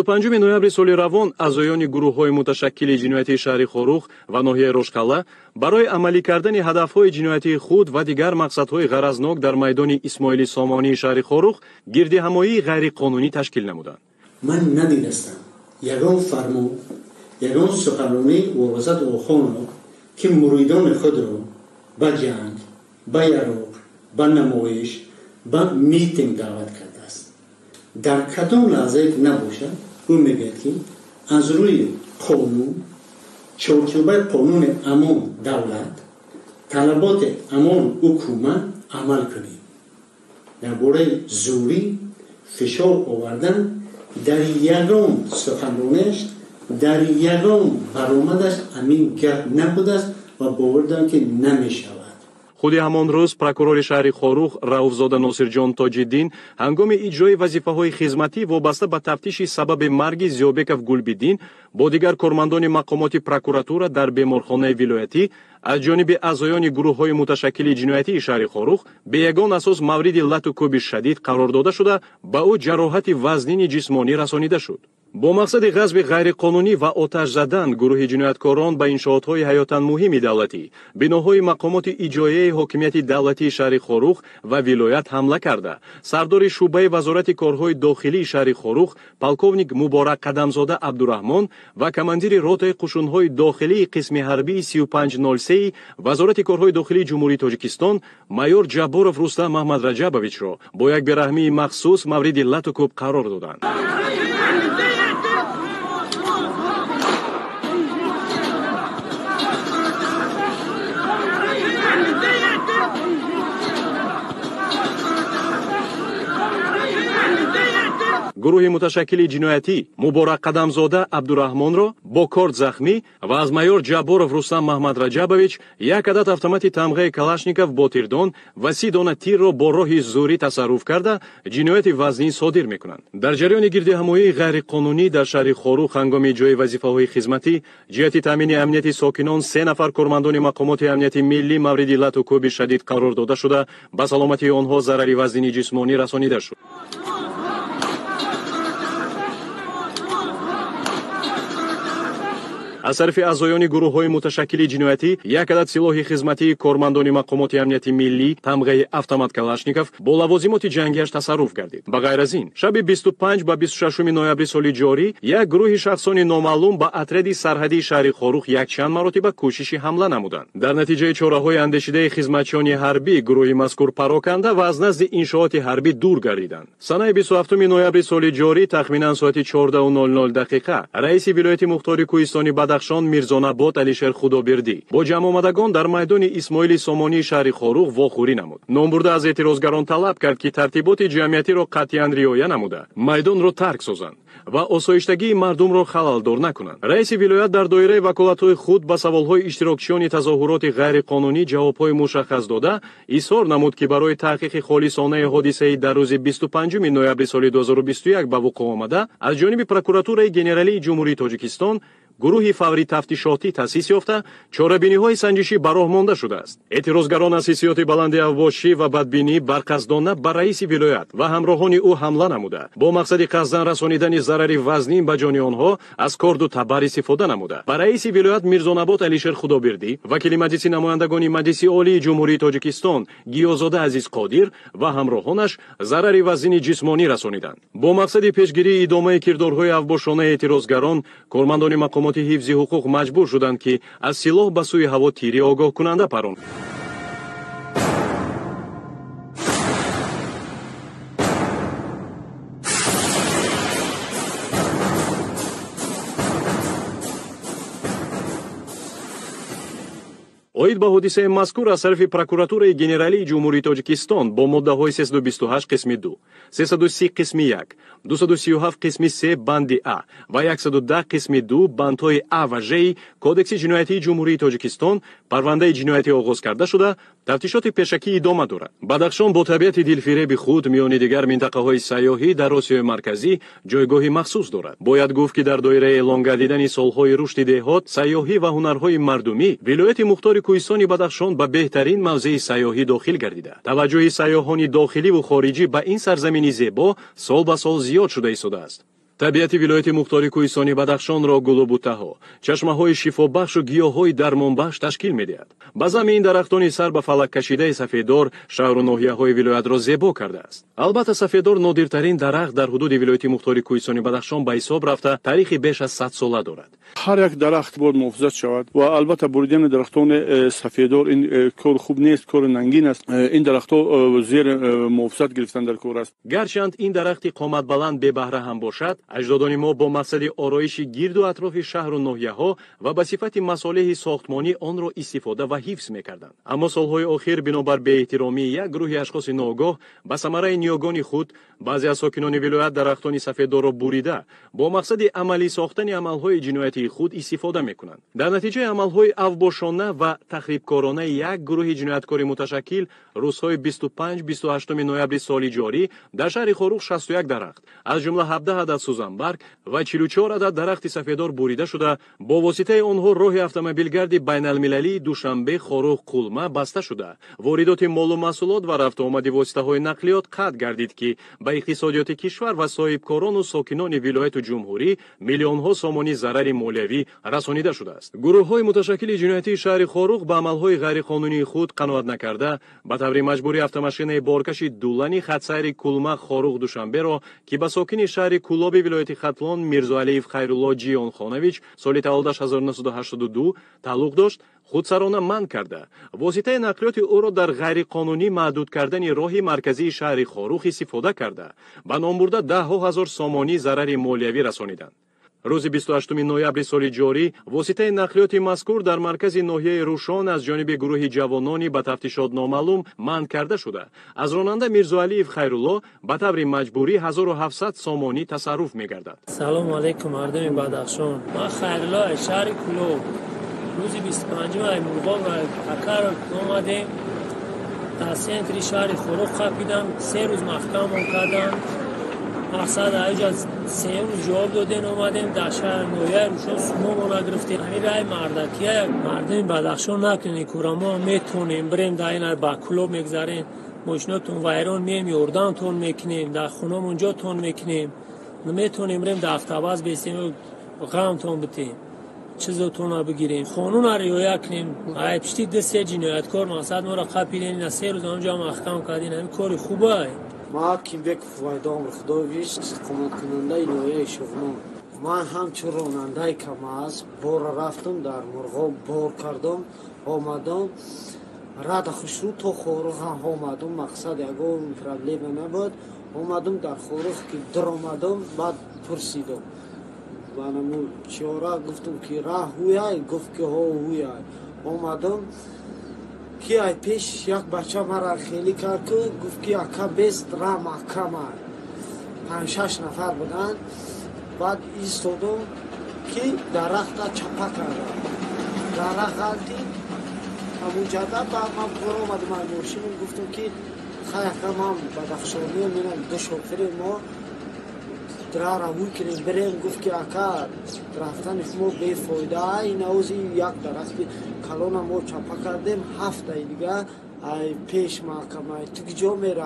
[SPEAKER 1] پنجم نوامبر سال روان اعضایان گروه‌های متشکل جنایتی شهر خوروخ و ناحیه روشقلا برای عملی کردن هدف‌های جنایتی خود و دیگر مقصدهای غرضناک در میدان اسماعیل سامانی شهر خوروخ گردهمایی غیرقانونی تشکیل نمودند.
[SPEAKER 5] من ندیدستم یگان فرمو یگان سخنرانی وابسته به خانه که مریدان خود را به جنگ به یراق به نمایش به میتینگ دعوت کرده است. در کدام لحظه نباشد او میگه که از روی قانون چارچوبه قانون امان دولت طلبات امان حکومت عمل کنیم. درباره زوری فشار آوردن در یگان سخنرانیش در یگان برآمدش همین گپ نبوده است و باور دارم که نمی شود.
[SPEAKER 1] худи ҳамон рӯз прокурори шаҳри Хорух Рауфзода Носирҷон Тоҷиддин ҳангоми иҷрои вазифаҳои хизматӣ вобаста ба тафтиши сабаби марги Зиёбеков Гулбиддин бо дигар кормандони мақомоти прокуратура дар беморхонаи вилоятӣ аз ҷониби аъзоёни гурӯҳҳои муташаккили ҷиноятии шаҳри Хорух бе ягон асос мавриди лату кӯби шадид қарор дода шуда ба ӯ ҷароҳати вазнини ҷисмонӣ расонида шуд. бо мақсади ғазби ғайриқонунӣ ва оташ задан гурӯҳи ҷинояткорон ба иншоотҳои ҳаётан муҳими давлатӣ, биноҳои мақомоти иҷроияи ҳокимияти давлатии шаҳри Хорух ва вилоят ҳамла карда, сардори шӯъбаи вазорати корҳои дохилии шаҳри Хорух полковник Муборак Қадамзода Абдурахмон ва командири ротаи қушунҳои дохилии қисми ҳарбии 3503 вазорати корҳои дохилии ҷумҳурии Тоҷикистон майор Ҷабборов Рустам Маҳмадраҷабовичро бо як бераҳмии махсус мавриди лату кӯб қарор доданд. гурӯҳи муташаккили ҷиноятӣ Муборак Қадамзода Абдурахмонро бо корт захмӣ ва аз майор Ҷабборов Рустам Маҳмадраҷабович як адад автомати тамғаи Калашников бо тирдон ва 30 дона тирро бо роҳи зӯрӣ тасарруф карда ҷинояти вазнин содир мекунанд. дар ҷараёни гирдиҳамоии ғайриқонунӣ дар шаҳри Хорух ҳангоми иҷрои вазифаҳои хизматӣ ҷиҳати таъмини амнияти сокинон 3 нафар кормандони мақомоти амнияти миллӣ мавриди лату кӯби шадид қарор дода шуда ба саломатии онҳо зарари вазнини ҷисмонӣ расонида шуд. аз тарафи аъзоёни гурӯҳҳои муташаккили ҷиноятӣ як адад силоҳи хизматии кормандони мақомоти амнияти миллӣ тамғаи автомат Калашников бо лавозимоти ҷангиаш тасарруф гардид. ба ғайр аз ин шаби 25 ба 26 ноябри соли ҷорӣ як гурӯҳи шахсони номаълум ба отряди сарҳадии шаҳри Хорух якчанд маротиба кӯшиши ҳамла намуданд. дар натиҷаи чораҳои андешидаи хизматчиёни ҳарбӣ гурӯҳи мазкур пароканда ва аз назди иншооти ҳарбӣ дур гардиданд. санаи 27 ноябри соли ҷорӣ тахминан соати 14:00 дақиқа раиси вилояти мухтори Кӯҳистони Бадахшон Мирзонобод Алишер Худобердӣ бо ҷамъомадагон дар майдони Исмоили Сомонии шаҳри Хорух вохӯрӣ намуд. Номбурда аз эътирозгарон талаб кард ки тартиботи ҷамъиятиро қатъиян риоя намуда, майдонро тарк созанд ва осоиштагии мардумро халалдор накунанд. раиси вилоят дар доираи ваколатҳои худ ба саволҳои иштирокчиёни тазоҳуроти ғайриқонунӣ ҷавобҳои мушаххас дода, изҳор намуд ки барои таҳқиқи холисонаи ҳодисаи дар рӯзи 25 ноябри соли 2021 ба вуқӯъ омада аз ҷониби прокуратураи генералии ҷумҳурии Тоҷикистон гурӯҳи фаври тафтишотӣ таъсис ёфта чорабиниҳои санҷишӣ ба роҳ монда шудааст. эътирозгарон аз ҳиссиёти баланди аввошӣ ва бадбинӣ барқасдона ба раиси вилоят ва ҳамроҳони ӯ ҳамла намуда, бо мақсади қасдан расонидани зарари вазнин ба ҷони онҳо аз корду табар истифода намуда ба раиси вилоят Мирзонобод Алишер Худобердӣ, вакили маҷлиси намояндагони Маҷлиси олии ҷумҳурии Тоҷикистон Гиёзода Азиз Қодир ва ҳамроҳонаш зарари вазнини ҷисмонӣ расониданд. бо мақсади пешгирии идомаи кирдорҳои авбошонаи эътирозгарон кормандони мақомоти ҳифзи ҳуқуқ маҷбур шуданд ки аз силоҳ ба сӯи ҳаво тири огоҳкунанда парон. оид ба ҳодисаи мазкур аз тарафи прокуратураи генералии ҷумҳурии Тоҷикистон бо моддаҳои 328 қисми 2, 330 қисми 1, 237 қисми 3 банди А ва 110 қисми 2 бандҳои А ва Ж Кодекси ҷиноятии ҷумҳурии Тоҷикистон парвандаи ҷиноятӣ оғоз карда шуда, тафтишоти пешакӣ идома дорад. Бадахшон бо табиати дилфиреби худ миёни дигар минтақаҳои сайёҳӣ дар Осиёи марказӣ ҷойгоҳи махсус дорад. бояд гуфт ки дар доираи эълон гардидани солҳои рушди деҳот, сайёҳӣ ва ҳунарҳои мардумӣ вилояти мухтори Кӯҳистони Бадахшон ба беҳтарин мавзеи сайёҳӣ дохил гардида. таваҷҷӯҳи сайёҳони дохиливу хориҷӣ ба ин сарзамини зебо сол ба сол зиёд шуда истодааст. табиати вилояти мухтори Кӯҳистони Бадахшонро гулу бутаҳо, чашмаҳои шифобахшу гиёҳҳои дармонбахш ташкил медиҳад. ба зами ин дарахтони сар ба фалак кашидаи сафедор шаҳру ноҳияҳои вилоятро зебо кардааст. албатта сафедор нодиртарин дарахт дар ҳудуди вилояти мухтори Кӯҳистони Бадахшон ба ҳисоб рафта таърихи беш аз 100 сола дорад.
[SPEAKER 9] ҳар як дарахт бояд муҳофизат шавад ва албатта буридани дарахтони сафедор ин кор хуб нест, кори нангин аст. ин дарахтҳо зер муҳофизат гирифтан дар кор аст.
[SPEAKER 1] гарчанд ин дарахти қоматбаланд бебаҳра ҳам бошад, اجدادان ما با مقصد آرایش گرد و اطراف شهر و ناحیه‌ها و به صفت مصالح ساختمانی آن را استفاده و حفظ می‌کردند. اما سالهای اخیر بنابر بی‌احترامی یک گروه اشخاص ناآگاه به ثمره نیاگان خود بعضی از ساکنان ولایت درختان سفیددار را بریده با مقصد عملی ساختن عملهای جنایتی خود استفاده می‌کنند. در نتیجه عملهای اوباشانه و تخریبکارانه یک گروه جنایتکار متشکل روزهای 25-28 نوامبر سال جاری در شهر خاروخ 61 درخت از جمله 17 عدد سوزنبرگ و 44 عدد درخت سفیددار بریده شده با واسطه آنها راه اتومبیلگرد بین‌المللی دوشنبه خاروخ قلمه بسته شده. واردات مال و محصولات و رفت و آمد واسطه‌های نقلیات قطع گردید که به اقتصادیات کشور و صاحبکاران و ساکنان ولایت جمهوری میلیون‌ها سامانی ضرر مالیوی رسانیده شده است. گروه‌های متشکل جنایتی شهر خاروخ به عمل‌های غیرقانونی خود قناعت نکرده به طور مجبوری автомашина بارکش دولانی خطسیر کلمه خاروخ دوشنبه را که به ساکن شهر کولاب ولایت ختلان میرزاعلیف خیرالله جیان خانویچ سال تولدش 1982 تعلق داشت خودسرانه منع کرده واسطه نقلیات او را در غیر قانونی محدود کردن راه مرکزی شهر خاروخ استفاده کرده به نام برده 10,000 سامانی ضرر مالیوی رسانیدند. روز 28 نوامبر سال جاری واسطه نقلیات مذکور در مرکز ناحیه روشان از جانب گروه جوانانی به تفتیشات نامعلوم منع کرده شده. از راننده میرزاعلیف خیرالله به طور مجبوری 1700 سامانی تصرف می‌گردد.
[SPEAKER 10] سلام علیکم مردم بدخشان. من خیرالله شهر کلوب روز 25 مرداد تکر اومدیم در سنتر شهر خاروخ خپیدم 3 روز محکم کردن. مقصد ایجا 3 روز جواب دادن اومدیم در شهر نویه روشان سومو نگرفتیم. همین رای مردکیه مردم بدخشان نکنی کورا ما میتونیم بریم در این با کلوب میگذاریم ماشیناتون ویران میم اردان تون میکنیم در خونم اونجا تون میکنیم نمیتونیم بریم در افتاباز بیستیم غم تون بتیم چیزتون بگیریم قانون را رعایت کنیم. ای پشتی دسته جنایتکار مقصد ما را قپیدین 3 روز اونجا محکم کردین همین کاری خوبه.
[SPEAKER 11] ما کیمبک فایدام خداویش استقامت کننده نوعی شغلم من همچون راننده کماز بار رفتم در مرغاب بار کردم آمدم رد خوشرو تا خاروخ هم آمدم مقصد یکم پرابلم نبود آمدم در خاروخ که در آمدم بعد پرسیدم بانمون چیارا گفتم که راه هویای گفت که ها هویای آمدم که ای پیش یک بچه مرا خیلی کرد که گفت که اکا بیست را محکمه 5-6 نفر بودن بعد ایستادم که درخت چپا کردم درختی همون جده بعد من برو آمدم من ماشینم گفتم که خیلی من بدخشانی منم 2 شوفر ما درا را هوی کنیم بریم گفت که اکا رفتن شما بی فایده این اوزی یک درخت کلون ما چپا کردیم 7 دیگه ای پیش محکمه تو کجا میره.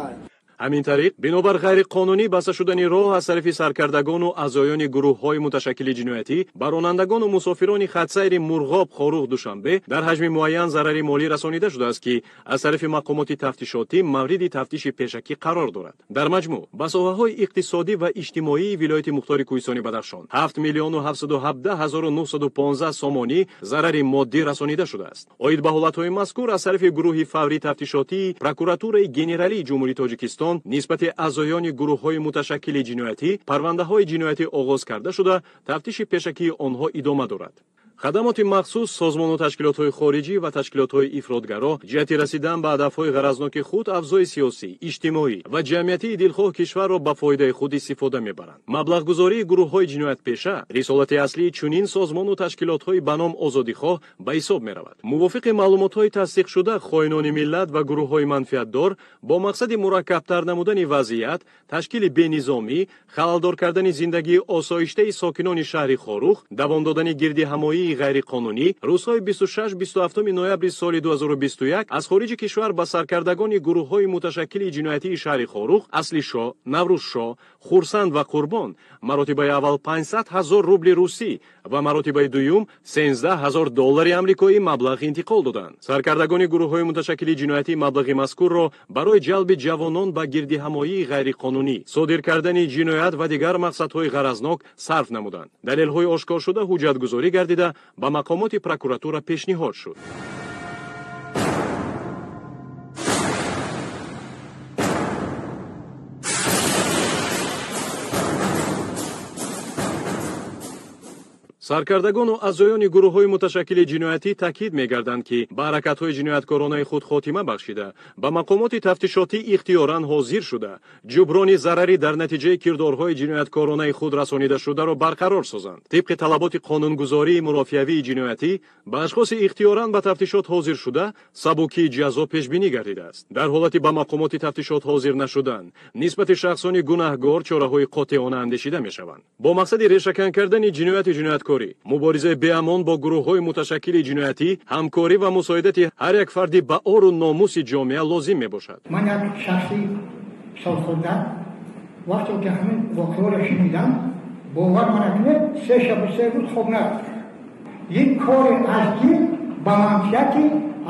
[SPEAKER 1] همین طریق بنابر غیر قانونی بسته شدن راه از طرف سرکردگان و اعضایان گروه‌های متشکل جنایتی بر رانندگان و مسافران خطسیر مرغاب خاروخ دوشنبه در حجم معین ضرر مالی رسانیده شده است که از طرف مقامات تفتیشاتی مورد تفتیش پیشکی قرار دارد. در مجموع به ساحه‌های اقتصادی و اجتماعی ولایت مختار کوهستانی بدخشان 7,717,915 سامانی ضرر مادی رسانیده شده است. عاید به حالت‌های مذکور از طرف گروه فوری تفتیشاتی پروکوراتور گنرالی جمهوری تاجیکستان نسبت اعضایان گروه‌های متشکل جنایتی پرونده‌های جنایتی آغاز کرده شده تفتیش پیشکی آنها ادامه دارد. خدمات مخصوص سازمان و تشکیلات‌های خارجی و تشکیلات‌های افراطگرا جهت رسیدن به هدف‌های غرضناک خود افزای سیاسی، اجتماعی و جمعیتی دلخواه کشور را به فایده خود استفاده می‌برند. مبلغ‌گذاری گروه‌های جنایت پیشه رسالت اصلی چنین سازمان و تشکیلات‌های به نام آزادیخواه به حساب می‌رود. موافق معلومات‌های تصدیق شده خائنان ملت و گروه‌های منفعت‌دار با مقصد مرکب‌تر نمودن وضعیت، تشکیل بینظامی، خلال‌دار کردن زندگی آسایشته ساکنان شهر خاروخ، دوام دادن گردهمایی غیر قانونی روزهای 26-27 نوامبر سال 2021 از خارج کشور به سرکردگان گروه‌های متشکل جنایتی شهر خاروخ اصلی شاه، نوروز شاه، خورسند و قربان مراتب اول 500,000 روبل روسی و مراتب دوم 13,000 دلار آمریکایی مبلغ انتقال دادند. سرکردگان گروه‌های متشکل جنایتی مبلغ مذکور را برای جلب جوانان به گردهمایی غیر قانونی، صادر کردن جنایت و دیگر مقصدهای غرضناک صرف نمودند. دلیل‌های آشکار شده حجت‌گذاری گردیده به مقامات پروکوراتور پیشنهاد شد. саркардагону аъзоёни гурӯҳҳои муташаккили ҷиноятӣ таъкид мекарданд ки ба ҳаракатҳои ҷинояткоронаи худ хотима бахшида ба мақомоти тафтишотӣ ихтиёран ҳозир шуда ҷуброни зарари дар натиҷаи кирдорҳои ҷинояткоронаи худ расонидашударо барқарор созанд. тибқи талаботи қонунгузории мурофиавии ҷиноятӣ ба ашхоси ихтиёран ба тафтишот ҳозир шуда сабукии ҷазо пешбинӣ гардидааст. дар ҳолати ба мақомоти тафтишот ҳозир нашудан нисбати шахсони гунаҳгор чораҳои қотеона андешида мешаванд. бо мақсади решакан кардани ҷинояти ҷинояткорӣ муборизаи беамон бо гурӯҳҳои муташаккили ҷиноятӣ ҳамкорӣ ва мусоидати ҳар як фарди ба ору номуси ҷомеа лозим мебошад.
[SPEAKER 12] ман як шахси солхӯрда вақте ки ҳамин воқеаро шунидам бовар манакунед се шабу се рӯз хоб нарафт. ин кори аздӣ ба манфиати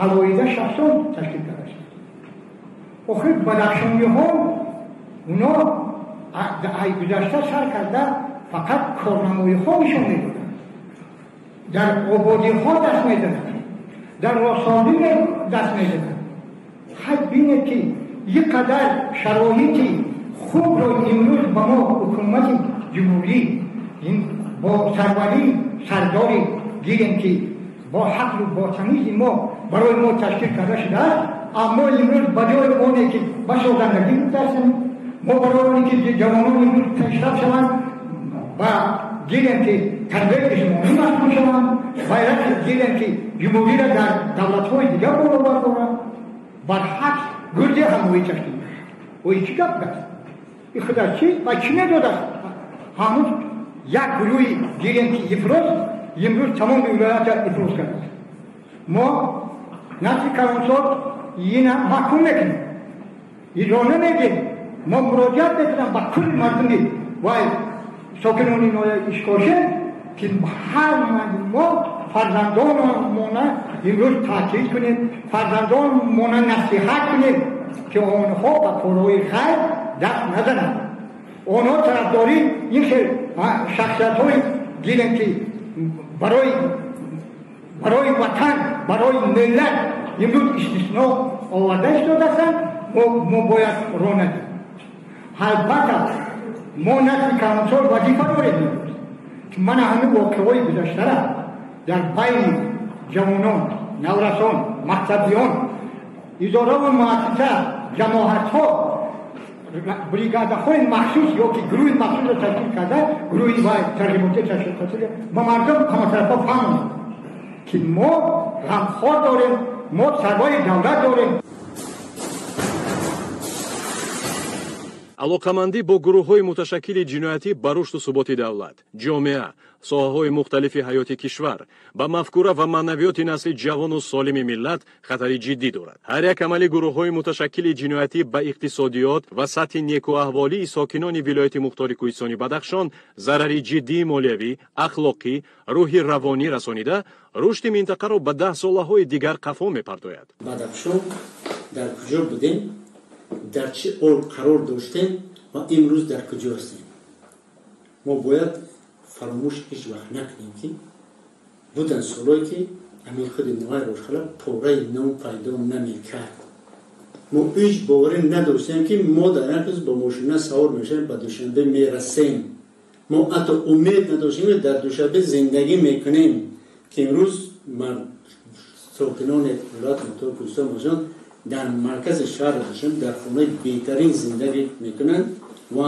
[SPEAKER 12] алоида шахсон ташкил карда шуд. охир бадахшониҳо уно ай гузашта сар карда фақат корнамоиҳо нишон медоданд, дар ободиҳо даст медоданд, дар осонӣ даст медоданд. ҳай бинед ки ин қадар шароити хубро имрӯз ба мо ҳукумати ҷумҳурӣ бо сарварӣ сардори гирем ки бо ҳақлу бо тамизи мо барои мо ташкил карда шудааст, аммо имрӯз ба ҷои оне ки ба созандагӣ мутарсем, мо барои оне ки ҷавонон имрӯз пешрафт шаванд و گیریم که تربیت اجتماعی مشغول شوند و گیریم که جمهوری را در دولت‌های دیگر برابر کنند برعکس گرده هموی تشکیل میشه. و این چی گپ است؟ این خدا چی؟ و چی میداده است؟ همون یک گروهی گیریم که امروز تمام ولایت افراز کرده است. ما نسل کلانسال این محکوم میکنیم، اجازه نمیدیم، ما مراجعت میکنیم با کل مردمی و ساکنانی اشکاشه که هر ما فرزندانمون امروز تاکید کنیم، فرزندانمون نصیحت کنیم که آنها با کارهای خیر دست نزنند. آنها طرفداری این شخصیت‌های گیرن که برای وطن، برای ملت امروز استثناء آورده شده‌اند. ما باید راه ندهیم. البته ما نسل کلانسال وظیفه داریم که من همه واقعه‌های گذشته را در بین جوانان، نورسان، مکتبیان، اداره و مؤسسه، جماعت‌ها، بریگادهای مخصوص یا که گروه مخصوص را تشکیل کرده، گروهی و ترجماتی تشکیل کرده، ما مردم همطرفا فهمیم که ما غمخوار داریم، ما سروای دولت داریم.
[SPEAKER 1] алоқамандӣ бо гурӯҳҳои муташаккили ҷиноятӣ ба рушду суботи давлат, ҷомеа, соҳаҳои мухталифи ҳаёти кишвар, ба мафкура ва маънавиёти насли ҷавону солими миллат хатари ҷиддӣ дорад. ҳар як амали гурӯҳҳои муташаккили ҷиноятӣ ба иқтисодиёт ва сатҳи некуаҳволии сокинони вилояти мухтори кӯҳистони Бадахшон зарари ҷиддии молиявӣ, ахлоқӣ, рӯҳи равонӣ расонида, рушди минтақаро ба 10 солаҳои дигар қафо мепардояд.
[SPEAKER 5] Бадахшон дар куҷо будем? در چه اور قرار داشتیم و امروز در کجا هستیم؟ ما باید فراموش هیچ وقت نکنیم که بودن سالایی که امیر خود نوای روشخلا پاره نو پیدا نمیکرد. ما هیچ باوری نداشتیم که ما در این روز با ماشین سوار میشیم به دوشنبه میرسیم. ما حتی امید نداشتیم که در دوشنبه زندگی میکنیم که امروز من ساکنان ولایت مختار کوهستان مجان در مرکز شهر داشتن در خونه بهترین زندگی میکنن و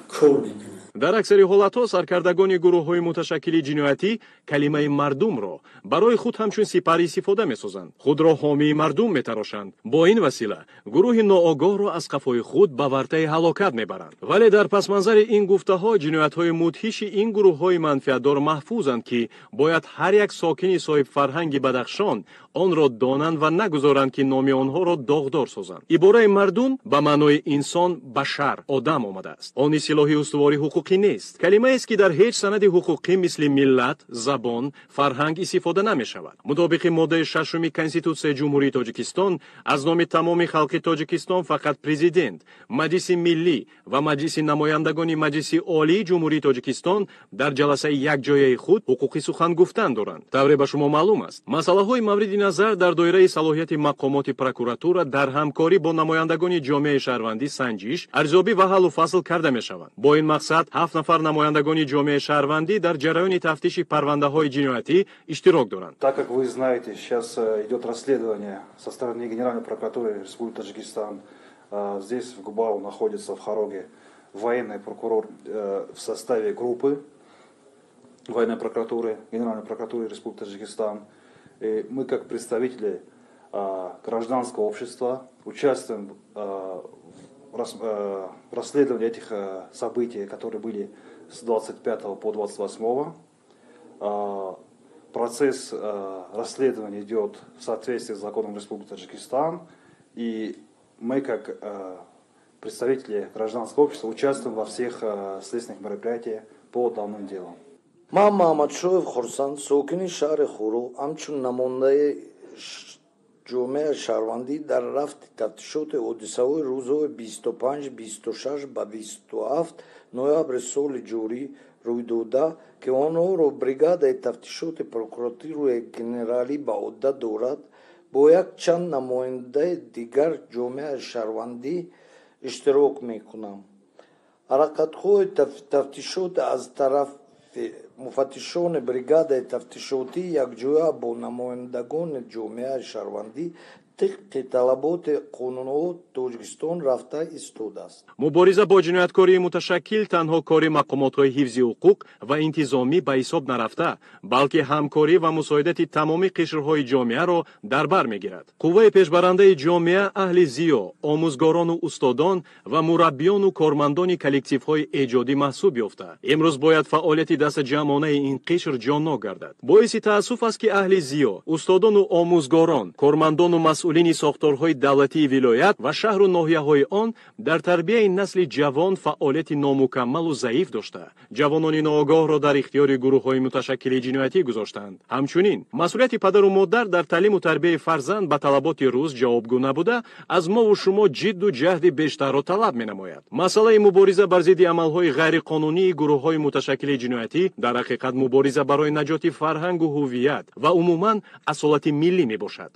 [SPEAKER 5] کار میکنن.
[SPEAKER 1] дар аксари ҳолатҳо саркардагони гурӯҳҳои муташаккили ҷиноятӣ калимаи мардумро барои худ ҳамчун сипар истифода месозанд, худро ҳомии мардум метарошанд. бо ин васила гурӯҳи ноогоҳро аз қафои худ ба вартаи ҳалокат мебаранд. вале дар пасманзари ин гуфтаҳо ҷиноятҳои мудҳиши ин гурӯҳҳои манфиатдор маҳфузанд ки бояд ҳар як сокини соҳибфарҳанги Бадахшон онро донанд ва нагузоранд ки номи онҳоро доғдор созанд. ибораи мардум ба маънои инсон, башар, одам омадааст. он исилоҳи устувори ҳуқуқӣ нест. калимаест ки дар ҳеҷ санади ҳуқуқӣ мисли миллат, забон, фарҳанг истифода намешавад. мутобиқи моддаи 6 Конститутсияи Ҷумҳурии Тоҷикистон аз номи тамоми халқи Тоҷикистон фақат президент, маҷлиси миллӣ ва маҷлиси намояндагони маҷлиси олии Ҷумҳурии Тоҷикистон дар ҷаласаи якҷояи худ ҳуқуқи сухан гуфтан доранд. тавре ба шумо маълум аст, масъалаҳои мавриди назар дар доираи салоҳияти мақомоти прокуратура дар ҳамкорӣ бо намояндагони ҷомеаи шаҳрвандӣ санҷиш, арзёбӣ ва ҳаллу фасл карда мешаванд. бо ин мақсад 7 нафар намояндагони ҷомеаи шаҳрвандӣ дар ҷараёни тафтиши парвандаҳои ҷиноятӣ иштирок доранд.
[SPEAKER 13] Так как вы знаете, сейчас идет расследование со стороны Генеральной прокуратуры Республики Таджикистан. Здесь в Губау находится в Хароге военный прокурор в составе группы военной прокуратуры, Генеральной прокуратуры Республики Таджикистан. И мы как представители гражданского общества участвуем в расследовании этих событий, которые были с 25 по 28. Процесс расследования идет в соответствии с законом Республики Таджикистан. И мы как представители гражданского общества участвуем во всех следственных мероприятиях по данным делам.
[SPEAKER 14] Ман Маҳмадшоев Хурсанд, сокини шаҳри Хуру, ҳамчун намояндаи ҷомеаи шаҳрвандӣ дар рафти тафтишоти ҳодисаҳои рӯзҳои 25, 26 ба 27 ноябри соли ҷорӣ рӯйдода, ки онҳоро бригадаи тафтишоти прокуратураи генералӣ ба ӯҳда дорад, бо якчанд намояндаи дигар ҷомеаи шаҳрвандӣ иштирок мекунам. ҳаракатҳои тафтишоти аз тарафи муфаттишони бригадаи тафтишотӣ якҷоя бо намояндагони ҷомеаи шаҳрвандӣ тибқи талаботи қонунҳо Тоҷикистон рафта истодааст.
[SPEAKER 1] мубориза бо ҷинояткории муташаккил танҳо кори мақомотҳои ҳифзи ҳуқуқ ва интизомӣ ба ҳисоб нарафта, балки ҳамкорӣ ва мусоидати тамоми қишрҳои ҷомеаро дар бар мегирад. қувваи пешбарандаи ҷомеа аҳли зиё, омӯзгорону устодон ва мураббиёну кормандони коллективҳои эҷодӣ маҳсуб ёфта, имрӯз бояд фаъолияти дастаҷамъонаи ин қишр ҷоннок гардад. боиси таассуф аст ки аҳли зиё, устодону омӯзгорон, кормандону масъулини сохторҳои давлатии вилоят ва шаҳру ноҳияҳои он дар тарбияи насли ҷавон фаъолияти номукаммалу заиф дошта, ҷавонони ноогоҳро дар ихтиёри гурӯҳҳои муташаккили ҷиноятӣ гузоштанд. ҳамчунин масъулияти падару модар дар талиму тарбияи фарзанд ба талаботи рӯз ҷавобгӯ набуда, аз мову шумо ҷидду ҷаҳди бештарро талаб менамояд. масъалаи мубориза бар зидди амалҳои ғайриқонунии гурӯҳҳои муташаккили ҷиноятӣ дар ҳақиқат мубориза барои наҷоти фарҳангу ҳувият ва умуман асолати миллӣ мебошад.